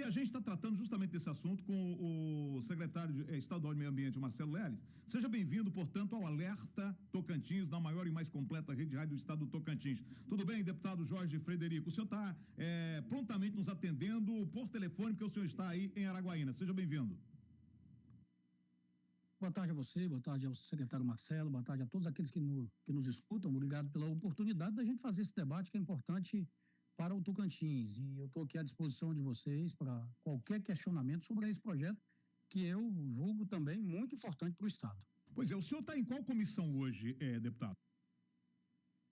E a gente está tratando justamente desse assunto com o secretário estadual de Meio Ambiente, Marcelo Leles. Seja bem-vindo, portanto, ao Alerta Tocantins, da maior e mais completa rede de rádio do estado do Tocantins. Tudo bem, deputado Jorge Frederico? O senhor está prontamente nos atendendo por telefone, porque o senhor está aí em Araguaína. Seja bem-vindo. Boa tarde a você, boa tarde ao secretário Marcelo, boa tarde a todos aqueles que nos escutam. Obrigado pela oportunidade da gente fazer esse debate que é importante para o Tocantins. E eu estou aqui à disposição de vocês para qualquer questionamento sobre esse projeto, que eu julgo também muito importante para o Estado. Pois é, o senhor está em qual comissão hoje, deputado?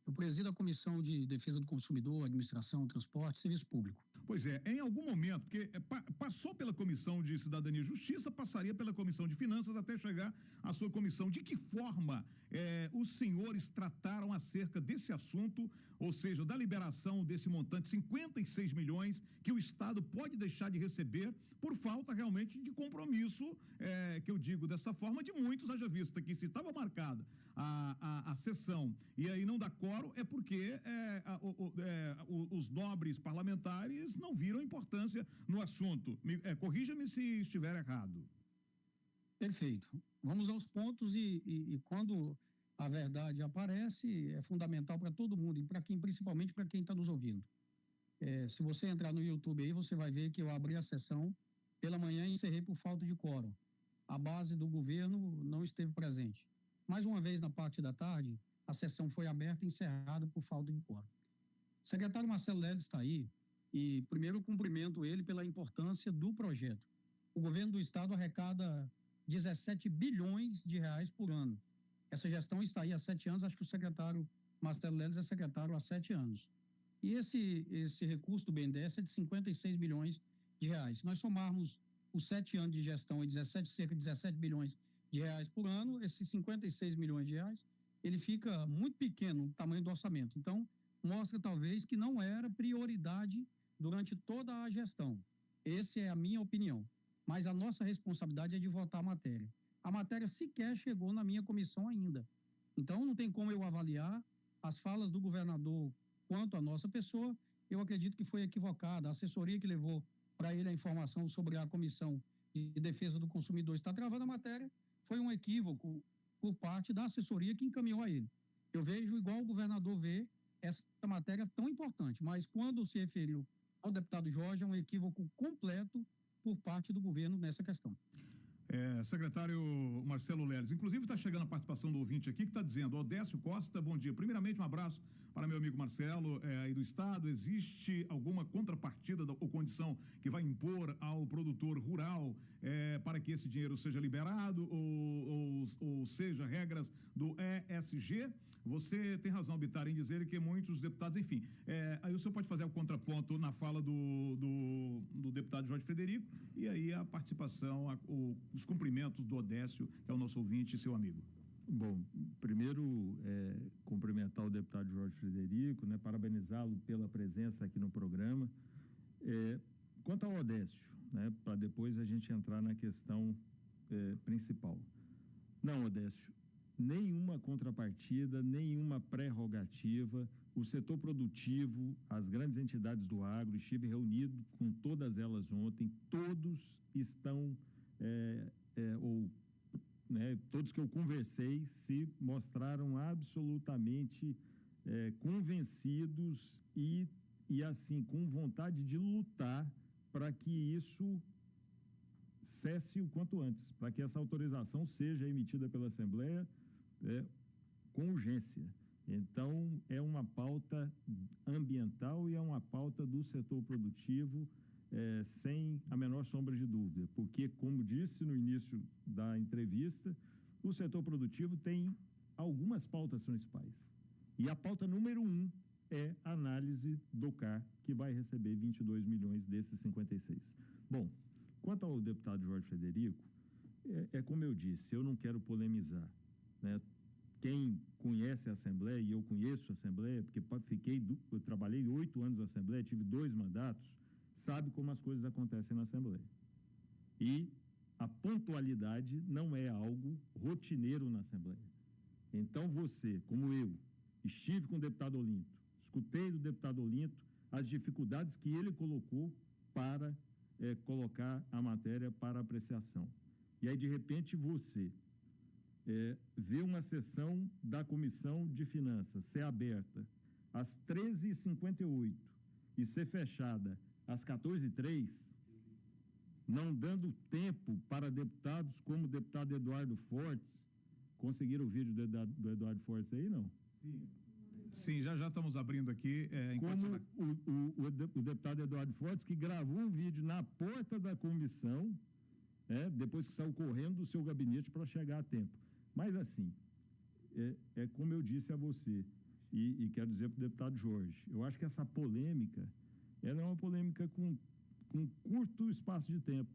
Eu presido a Comissão de Defesa do Consumidor, Administração, Transporte e Serviço Público. Pois é, em algum momento, porque passou pela Comissão de Cidadania e Justiça, passaria pela Comissão de Finanças até chegar à sua comissão. De que forma os senhores trataram acerca desse assunto, ou seja, da liberação desse montante, 56 milhões, que o Estado pode deixar de receber por falta realmente de compromisso, que eu digo dessa forma, de muitos, haja vista que se estava marcada a sessão e aí não dá quórum, é porque os nobres parlamentares não viram importância no assunto. Corrija-me se estiver errado. Perfeito. Vamos aos pontos e quando a verdade aparece, é fundamental para todo mundo e principalmente para quem está nos ouvindo. Se você entrar no YouTube aí, você vai ver que eu abri a sessão pela manhã e encerrei por falta de quórum. A base do governo não esteve presente. Mais uma vez, na parte da tarde, a sessão foi aberta e encerrada por falta de quórum. O secretário Marcelo Leles está aí e, primeiro, cumprimento ele pela importância do projeto. O governo do estado arrecada 17 bilhões de reais por ano. Essa gestão está aí há 7 anos, acho que o secretário Marcelo Leles é secretário há 7 anos. E esse recurso do BNDES é de 56 bilhões de reais. Se nós somarmos os 7 anos de gestão e cerca de 17 bilhões de reais por ano, esses 56 milhões de reais, ele fica muito pequeno no tamanho do orçamento. Então, mostra talvez que não era prioridade durante toda a gestão. Essa é a minha opinião. Mas a nossa responsabilidade é de votar a matéria. A matéria sequer chegou na minha comissão ainda. Então, não tem como eu avaliar as falas do governador quanto à nossa pessoa. Eu acredito que foi equivocada. A assessoria que levou para ele a informação sobre a Comissão de Defesa do Consumidor está travando a matéria. Foi um equívoco por parte da assessoria que encaminhou a ele. Eu vejo igual o governador vê essa matéria tão importante, mas quando se referiu ao deputado Jorge, é um equívoco completo por parte do governo nessa questão. Secretário Marcelo Leles, inclusive está chegando a participação do ouvinte aqui que está dizendo: Odécio Costa, bom dia. Primeiramente, um abraço para meu amigo Marcelo aí do estado. Existe alguma contrapartida ou condição que vai impor ao produtor rural para que esse dinheiro seja liberado ou seja, regras do ESG? Você tem razão, Bittar, em dizer que muitos deputados, enfim, aí o senhor pode fazer o contraponto na fala do deputado Jorge Frederico e aí a participação, os cumprimentos do Odécio, que é o nosso ouvinte e seu amigo. Bom, primeiro cumprimentar o deputado Jorge Frederico, parabenizá-lo pela presença aqui no programa. Quanto ao Odécio, para depois a gente entrar na questão principal. Não, Odécio, nenhuma contrapartida, nenhuma prerrogativa. O setor produtivo, as grandes entidades do agro, estive reunido com todas elas ontem, todos estão todos que eu conversei se mostraram absolutamente convencidos e assim, com vontade de lutar para que isso cesse o quanto antes, para que essa autorização seja emitida pela Assembleia com urgência. Então, é uma pauta ambiental e é uma pauta do setor produtivo, sem a menor sombra de dúvida, porque, como disse no início da entrevista, o setor produtivo tem algumas pautas principais. E a pauta número 1 é a análise do CAR, que vai receber 22 milhões desses 56. Bom, quanto ao deputado Jorge Frederico, como eu disse, eu não quero polemizar, Quem conhece a Assembleia, e eu conheço a Assembleia, porque eu trabalhei 8 anos na Assembleia, tive 2 mandatos, sabe como as coisas acontecem na Assembleia. E a pontualidade não é algo rotineiro na Assembleia. Então você, como eu, estive com o deputado Olinto, escutei do deputado Olinto as dificuldades que ele colocou para colocar a matéria para apreciação. E aí, de repente, você vê uma sessão da Comissão de Finanças ser aberta às 13h58 e ser fechada às 14h03, não dando tempo para deputados como o deputado Eduardo Fortes. Conseguiram o vídeo do Eduardo Fortes aí, não? Sim, já estamos abrindo aqui. Como o deputado Eduardo Fortes, que gravou um vídeo na porta da comissão, depois que saiu correndo do seu gabinete para chegar a tempo. Mas assim, como eu disse a você, e quero dizer para o deputado Jorge, eu acho que essa polêmica, ela é uma polêmica com curto espaço de tempo,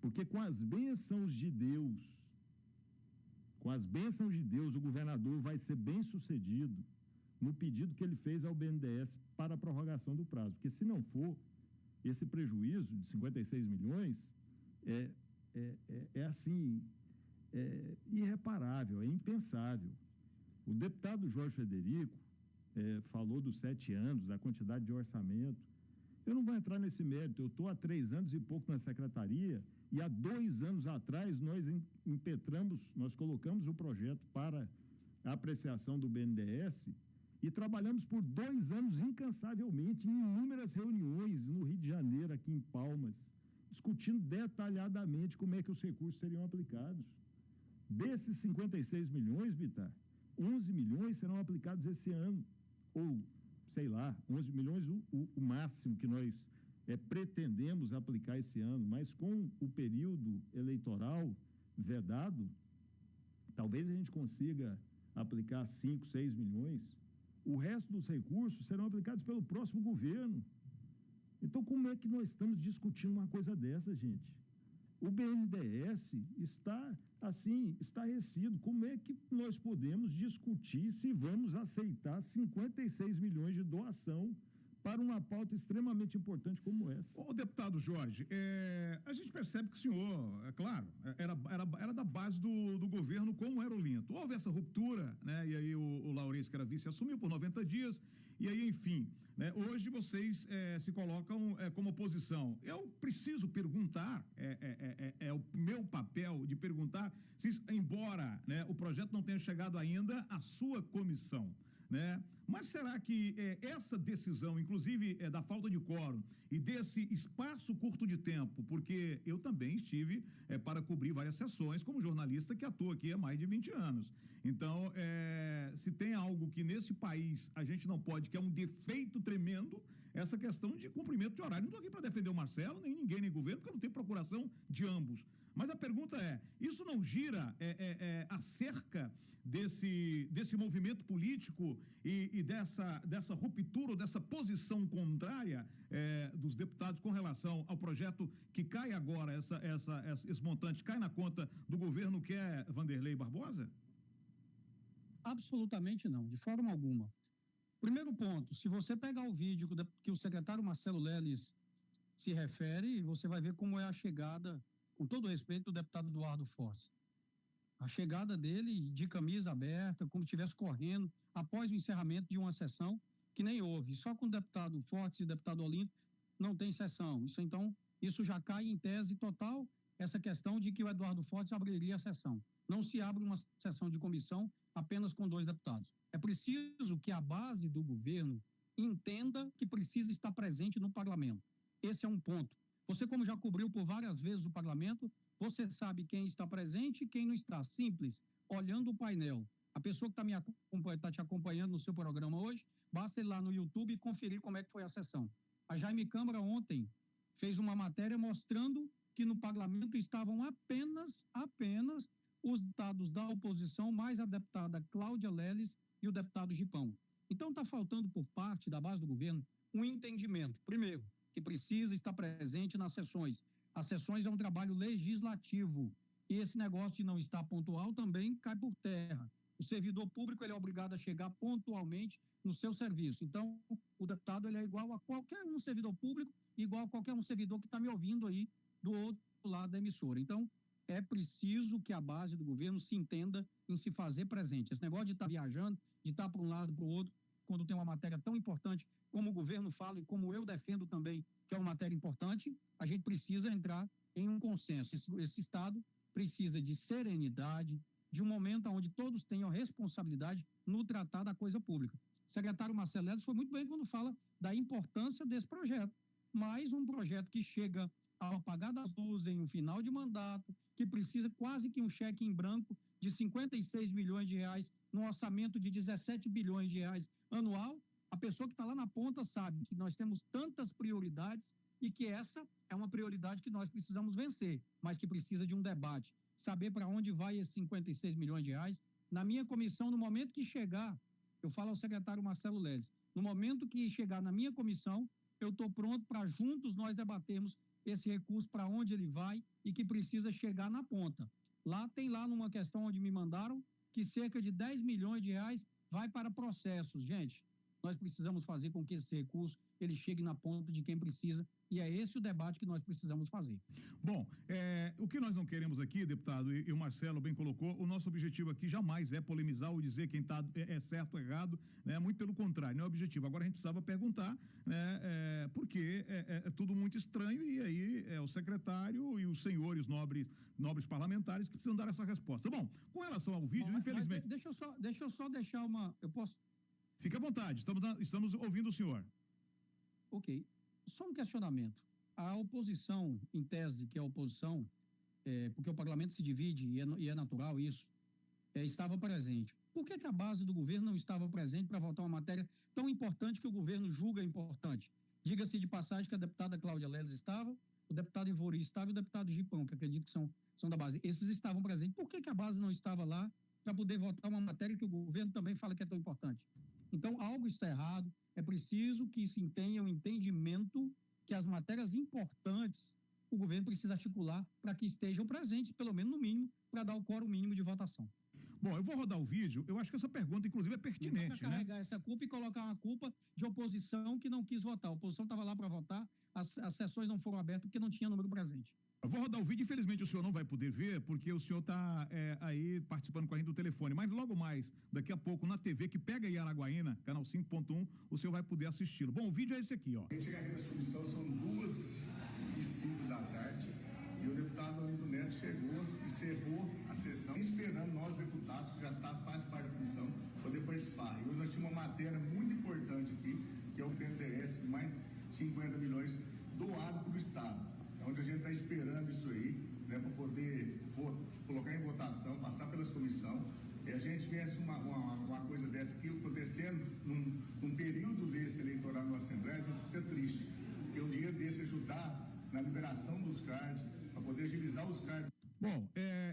porque com as bênçãos de Deus, o governador vai ser bem sucedido no pedido que ele fez ao BNDES para a prorrogação do prazo, porque se não for, esse prejuízo de 56 milhões é irreparável, é impensável. O deputado Jorge Frederico falou dos 7 anos, da quantidade de orçamento. Eu não vou entrar nesse mérito, eu estou há 3 anos e pouco na secretaria, e há 2 anos atrás nós nós colocamos o projeto para a apreciação do BNDES e trabalhamos por 2 anos incansavelmente em inúmeras reuniões no Rio de Janeiro, aqui em Palmas, discutindo detalhadamente como é que os recursos seriam aplicados. Desses 56 milhões, Bitar, 11 milhões serão aplicados esse ano, ou, sei lá, 11 milhões o máximo que nós pretendemos aplicar esse ano, mas com o período eleitoral vedado, talvez a gente consiga aplicar 5, 6 milhões. O resto dos recursos serão aplicados pelo próximo governo. Então, como é que nós estamos discutindo uma coisa dessa, gente? O BNDES está, assim, estarrecido. Como é que nós podemos discutir se vamos aceitar 56 milhões de doação para uma pauta extremamente importante como essa? Ô, deputado Jorge, a gente percebe que o senhor, é claro, era da base do governo como era o Linto. Houve essa ruptura, né? E aí o Laurêncio, que era vice, assumiu por 90 dias, e aí, enfim, né? Hoje vocês se colocam como oposição. Eu preciso perguntar, é o meu papel de perguntar, se, embora, né, o projeto não tenha chegado ainda à sua comissão, né? Mas será que essa decisão, inclusive da falta de quórum e desse espaço curto de tempo, porque eu também estive para cobrir várias sessões como jornalista que atua aqui há mais de 20 anos. Então, se tem algo que nesse país a gente não pode, que é um defeito tremendo, essa questão de cumprimento de horário. Não estou aqui para defender o Marcelo, nem ninguém, nem governo, porque eu não tenho procuração de ambos. Mas a pergunta isso não gira acerca desse movimento político e dessa ruptura, ou dessa posição contrária dos deputados com relação ao projeto que cai agora, esse montante cai na conta do governo que é Vanderlei Barbosa? Absolutamente não, de forma alguma. Primeiro ponto, se você pegar o vídeo que o secretário Marcelo Leles se refere, você vai ver como é a chegada, com todo respeito, do deputado Eduardo Fortes. A chegada dele de camisa aberta, como se estivesse correndo, após o encerramento de uma sessão que nem houve. Só com o deputado Fortes e o deputado Olinto não tem sessão. Isso já cai em tese total, essa questão de que o Eduardo Fortes abriria a sessão. Não se abre uma sessão de comissão apenas com 2 deputados. É preciso que a base do governo entenda que precisa estar presente no parlamento. Esse é um ponto. Você, como já cobriu por várias vezes o parlamento, você sabe quem está presente e quem não está. Simples, olhando o painel. A pessoa que está te acompanhando no seu programa hoje, basta ir lá no YouTube e conferir como é que foi a sessão. A Jaime Câmara ontem fez uma matéria mostrando que no parlamento estavam apenas os deputados da oposição, mais a deputada Cláudia Leles e o deputado Gipão. Então está faltando por parte da base do governo um entendimento. Primeiro, que precisa estar presente nas sessões. As sessões é um trabalho legislativo e esse negócio de não estar pontual também cai por terra. O servidor público ele é obrigado a chegar pontualmente no seu serviço. Então, o deputado ele é igual a qualquer um servidor público, igual a qualquer um servidor que está me ouvindo aí do outro lado da emissora. Então, é preciso que a base do governo se entenda em se fazer presente. Esse negócio de estar viajando, de estar para um lado para o outro, quando tem uma matéria tão importante como o governo fala e como eu defendo também, que é uma matéria importante, a gente precisa entrar em um consenso. Esse Estado precisa de serenidade, de um momento onde todos tenham responsabilidade no tratar da coisa pública. O secretário Marcelo Leles foi muito bem quando fala da importância desse projeto, mas um projeto que chega ao apagar das luzes em um final de mandato, que precisa quase que um cheque em branco de 56 milhões de reais, num orçamento de 17 bilhões de reais anual, a pessoa que está lá na ponta sabe que nós temos tantas prioridades e que essa é uma prioridade que nós precisamos vencer, mas que precisa de um debate. Saber para onde vai esses 56 milhões de reais. Na minha comissão, no momento que chegar, eu falo ao secretário Marcelo Leles, no momento que chegar na minha comissão, eu estou pronto para juntos nós debatermos esse recurso, para onde ele vai e que precisa chegar na ponta. Tem lá numa questão onde me mandaram que cerca de 10 milhões de reais vai para processos. Gente, nós precisamos fazer com que esse recurso ele chegue na ponta de quem precisa, e é esse o debate que nós precisamos fazer. Bom, o que nós não queremos aqui, deputado, e o Marcelo bem colocou, o nosso objetivo aqui jamais é polemizar ou dizer quem está certo ou errado, né? Muito pelo contrário, não é o objetivo. Agora a gente precisava perguntar, né? Porque é tudo muito estranho, e aí é o secretário e os senhores nobres parlamentares que precisam dar essa resposta. Bom, com relação ao vídeo, infelizmente... Deixa eu só deixar uma... Eu posso... Fique à vontade, estamos ouvindo o senhor. Ok. Só um questionamento. A oposição, em tese, que é a oposição, porque o parlamento se divide, e é natural isso, estava presente. Por que a base do governo não estava presente para votar uma matéria tão importante que o governo julga importante? Diga-se de passagem que a deputada Cláudia Leles estava, o deputado Ivori estava e o deputado Gipão, que acredito que são da base. Esses estavam presentes. Por que a base não estava lá para poder votar uma matéria que o governo também fala que é tão importante? Então, algo está errado. É preciso que se tenha um entendimento que as matérias importantes o governo precisa articular para que estejam presentes, pelo menos no mínimo, para dar o quórum mínimo de votação. Bom, eu vou rodar o vídeo. Eu acho que essa pergunta, inclusive, é pertinente, né? Carregar essa culpa e colocar uma culpa de oposição que não quis votar. A oposição estava lá para votar, as sessões não foram abertas porque não tinha número presente. Eu vou rodar o vídeo, infelizmente o senhor não vai poder ver, porque o senhor está aí participando com a gente do telefone, mas logo mais, daqui a pouco, na TV que pega aí Araguaína, canal 5.1, o senhor vai poder assisti-lo. Bom, o vídeo é esse aqui, ó. A gente chega aqui na comissão, são 2h05 da tarde, e o deputado Anido Neto chegou, encerrou a sessão, esperando nós, deputados, que já faz parte da comissão, poder participar. E hoje nós tínhamos uma matéria muito importante aqui, que é o BNDES, de mais 50 milhões doado para o Estado. Onde a gente está esperando isso aí, né, para poder colocar em votação, passar pelas comissões. E a gente vê uma coisa dessa aqui acontecendo num período desse eleitoral na Assembleia, a gente fica triste. Porque um dinheiro desse ajudar na liberação dos cards, para poder agilizar os cards. Bom,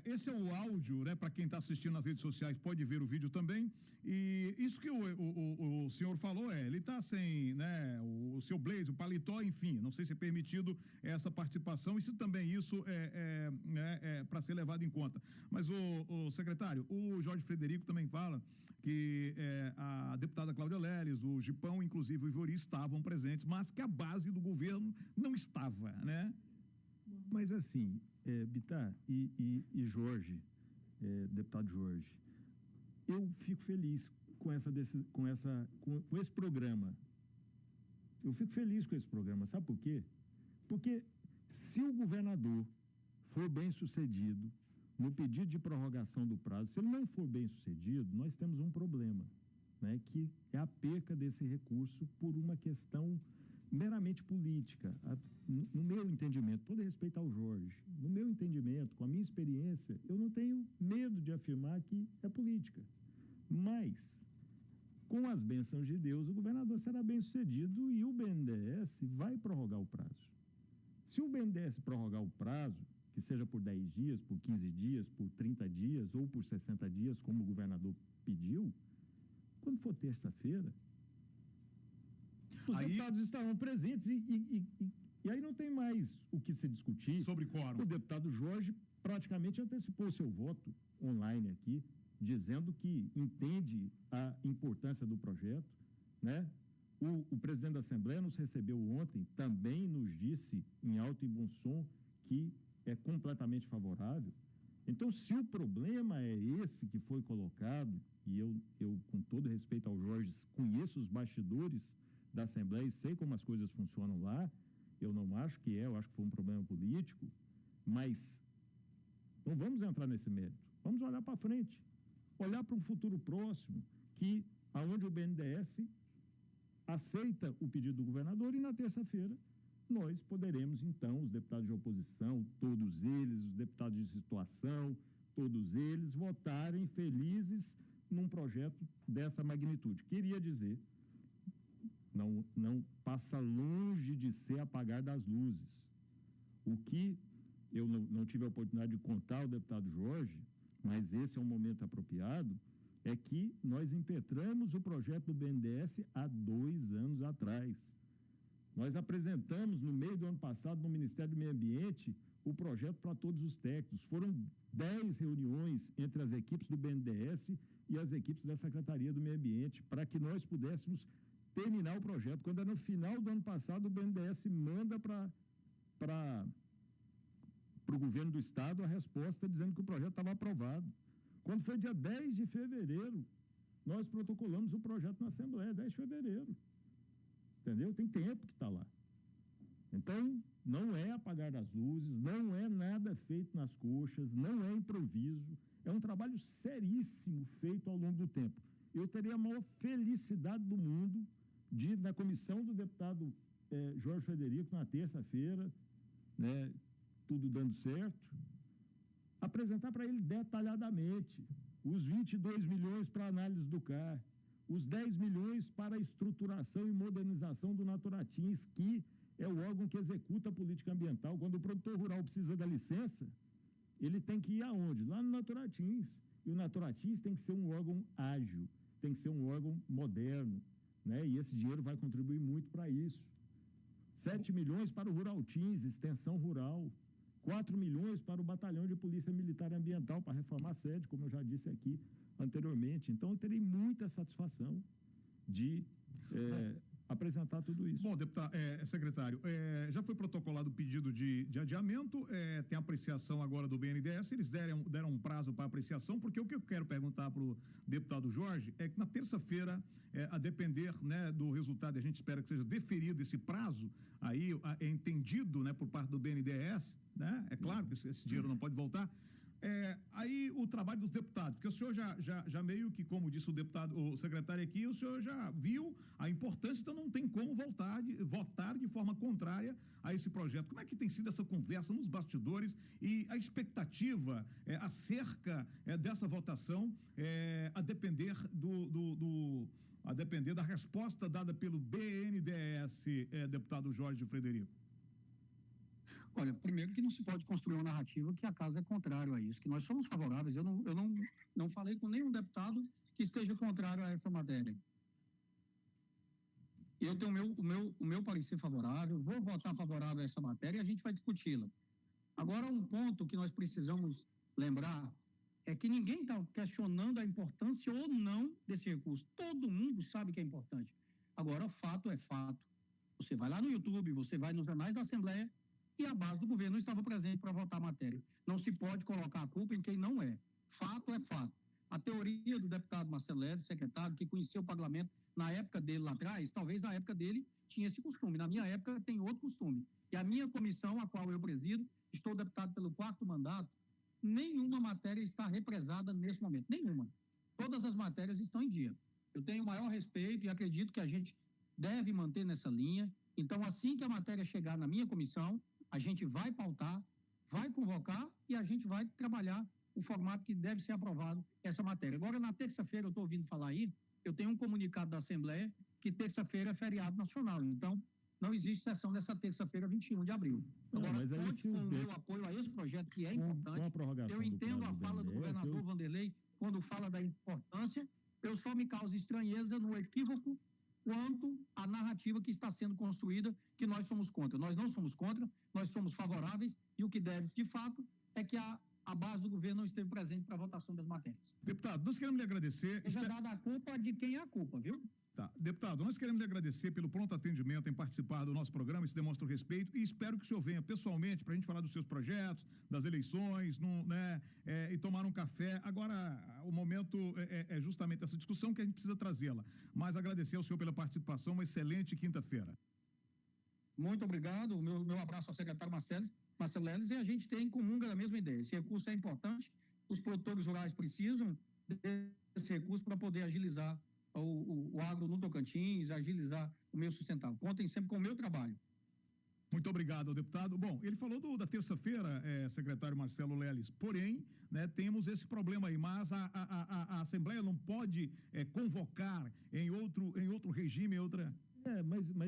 esse é o áudio, né? Para quem está assistindo nas redes sociais pode ver o vídeo também. E isso que o senhor falou ele está sem, né? O seu blazer, o paletó, enfim, não sei se é permitido essa participação e se também isso é para ser levado em conta. Mas o secretário, o Jorge Frederico também fala que a deputada Cláudia Leles, o Gipão, inclusive o Ivori estavam presentes, mas que a base do governo não estava, né? Mas assim, Bitar e Jorge, deputado Jorge, eu fico feliz com esse programa. Eu fico feliz com esse programa, sabe por quê? Porque se o governador for bem sucedido no pedido de prorrogação do prazo, se ele não for bem sucedido, nós temos um problema, né, que é a perca desse recurso por uma questão meramente política. No meu entendimento, todo respeito ao Jorge, no meu entendimento, com a minha experiência, eu não tenho medo de afirmar que é política. Mas, com as bênçãos de Deus, o governador será bem sucedido e o BNDES vai prorrogar o prazo. Se o BNDES prorrogar o prazo, que seja por 10 dias, por 15 dias, por 30 dias ou por 60 dias, como o governador pediu, quando for terça-feira, os deputados estarão presentes e aí não tem mais o que se discutir. Sobre quórum. O deputado Jorge praticamente antecipou seu voto online aqui, dizendo que entende a importância do projeto, né? O presidente da Assembleia nos recebeu ontem, também nos disse em alto e bom som que é completamente favorável. Então, se o problema é esse que foi colocado, e eu com todo respeito ao Jorge, conheço os bastidores da Assembleia e sei como as coisas funcionam lá, Eu não acho que eu acho que foi um problema político, mas não vamos entrar nesse mérito. Vamos olhar para frente, olhar para um futuro próximo, que aonde o BNDES aceita o pedido do governador e na terça-feira nós poderemos, então, os deputados de oposição, todos eles, os deputados de situação, todos eles, votarem felizes num projeto dessa magnitude. Queria dizer, não passa longe de ser apagar das luzes. O que eu não tive a oportunidade de contar ao deputado Jorge, mas esse é um momento apropriado, é que nós impetramos o projeto do BNDES há 2 anos atrás. Nós apresentamos no meio do ano passado no Ministério do Meio Ambiente o projeto para todos os técnicos. Foram 10 reuniões entre as equipes do BNDES e as equipes da Secretaria do Meio Ambiente para que nós pudéssemos terminar o projeto. Quando é no final do ano passado, o BNDES manda para o governo do estado a resposta dizendo que o projeto estava aprovado. Quando foi dia 10 de fevereiro, nós protocolamos o projeto na Assembleia, 10 de fevereiro. Entendeu? Tem tempo que está lá. Então, não é apagar as luzes, não é nada feito nas coxas, não é improviso, é um trabalho seríssimo feito ao longo do tempo. Eu teria a maior felicidade do mundo de ir na comissão do deputado Jorge Frederico, na terça-feira, né, tudo dando certo, apresentar para ele detalhadamente os 22 milhões para análise do CAR, os 10 milhões para a estruturação e modernização do Naturatins, que é o órgão que executa a política ambiental. Quando o produtor rural precisa da licença, ele tem que ir aonde? Lá no Naturatins. E o Naturatins tem que ser um órgão ágil, tem que ser um órgão moderno, né? E esse dinheiro vai contribuir muito para isso. 7 milhões para o Ruraltins, extensão rural. 4 milhões para o Batalhão de Polícia Militar Ambiental, para reformar a sede, como eu já disse aqui anteriormente. Então, eu terei muita satisfação de apresentar tudo isso. Bom, deputado, secretário, já foi protocolado o pedido de adiamento, tem apreciação agora do BNDES, eles deram um prazo para apreciação, porque o que eu quero perguntar para o deputado Jorge é que na terça-feira, a depender, né, do resultado, a gente espera que seja deferido esse prazo, aí é entendido, né, por parte do BNDES, né, é claro que esse dinheiro não pode voltar. Aí o trabalho dos deputados, porque o senhor já meio que, como disse o secretário aqui, o senhor já viu a importância, então não tem como votar de forma contrária a esse projeto. Como é que tem sido essa conversa nos bastidores e a expectativa acerca dessa votação, a depender a depender da resposta dada pelo BNDES, deputado Jorge Frederico? Olha, primeiro que não se pode construir uma narrativa que a casa é contrário a isso, que nós somos favoráveis. Eu não falei com nenhum deputado que esteja contrário a essa matéria. Eu tenho o meu parecer favorável, vou votar favorável a essa matéria e a gente vai discuti-la. Agora, um ponto que nós precisamos lembrar é que ninguém está questionando a importância ou não desse recurso. Todo mundo sabe que é importante. Agora, fato é fato. Você vai lá no YouTube, você vai nos anais da Assembleia, e a base do governo não estava presente para votar a matéria. Não se pode colocar a culpa em quem não é. Fato é fato. A teoria do deputado Marcelo Leles, secretário, que conheceu o parlamento na época dele lá atrás, talvez na época dele tinha esse costume. Na minha época tem outro costume. E a minha comissão, a qual eu presido, estou deputado pelo 4º mandato, nenhuma matéria está represada nesse momento. Nenhuma. Todas as matérias estão em dia. Eu tenho o maior respeito e acredito que a gente deve manter nessa linha. Então, assim que a matéria chegar na minha comissão, a gente vai pautar, vai convocar e a gente vai trabalhar o formato que deve ser aprovado essa matéria. Agora, na terça-feira, eu estou ouvindo falar aí, eu tenho um comunicado da Assembleia que terça-feira é feriado nacional. Então, não existe sessão nessa terça-feira, 21 de abril. Agora, mas aí, conte com o meu apoio a esse projeto, que é importante. Eu entendo a fala do governador Vanderlei, quando fala da importância, eu só me causa estranheza no equívoco quanto à narrativa que está sendo construída, que nós somos contra. Nós não somos contra, nós somos favoráveis, e o que deve, de fato, é que a base do governo não esteve presente para a votação das matérias. Deputado, nós queremos lhe agradecer. Seja dada a culpa de quem é a culpa, viu? Tá. Deputado, nós queremos lhe agradecer pelo pronto atendimento em participar do nosso programa, isso demonstra o respeito, e espero que o senhor venha pessoalmente para a gente falar dos seus projetos, das eleições, né, e tomar um café. Agora, o momento é justamente essa discussão que a gente precisa trazê-la. Mas agradecer ao senhor pela participação, uma excelente quinta-feira. Muito obrigado. Meu abraço ao secretário Marcelo Leles, e a gente tem em comum a mesma ideia. Esse recurso é importante, os produtores rurais precisam desse recurso para poder agilizar o agro no Tocantins, agilizar o meio sustentável. Contem sempre com o meu trabalho. Muito obrigado, deputado. Bom, ele falou da terça-feira, secretário Marcelo Leles, porém, né, temos esse problema aí, mas a Assembleia não pode convocar em outro regime, em outra... Mas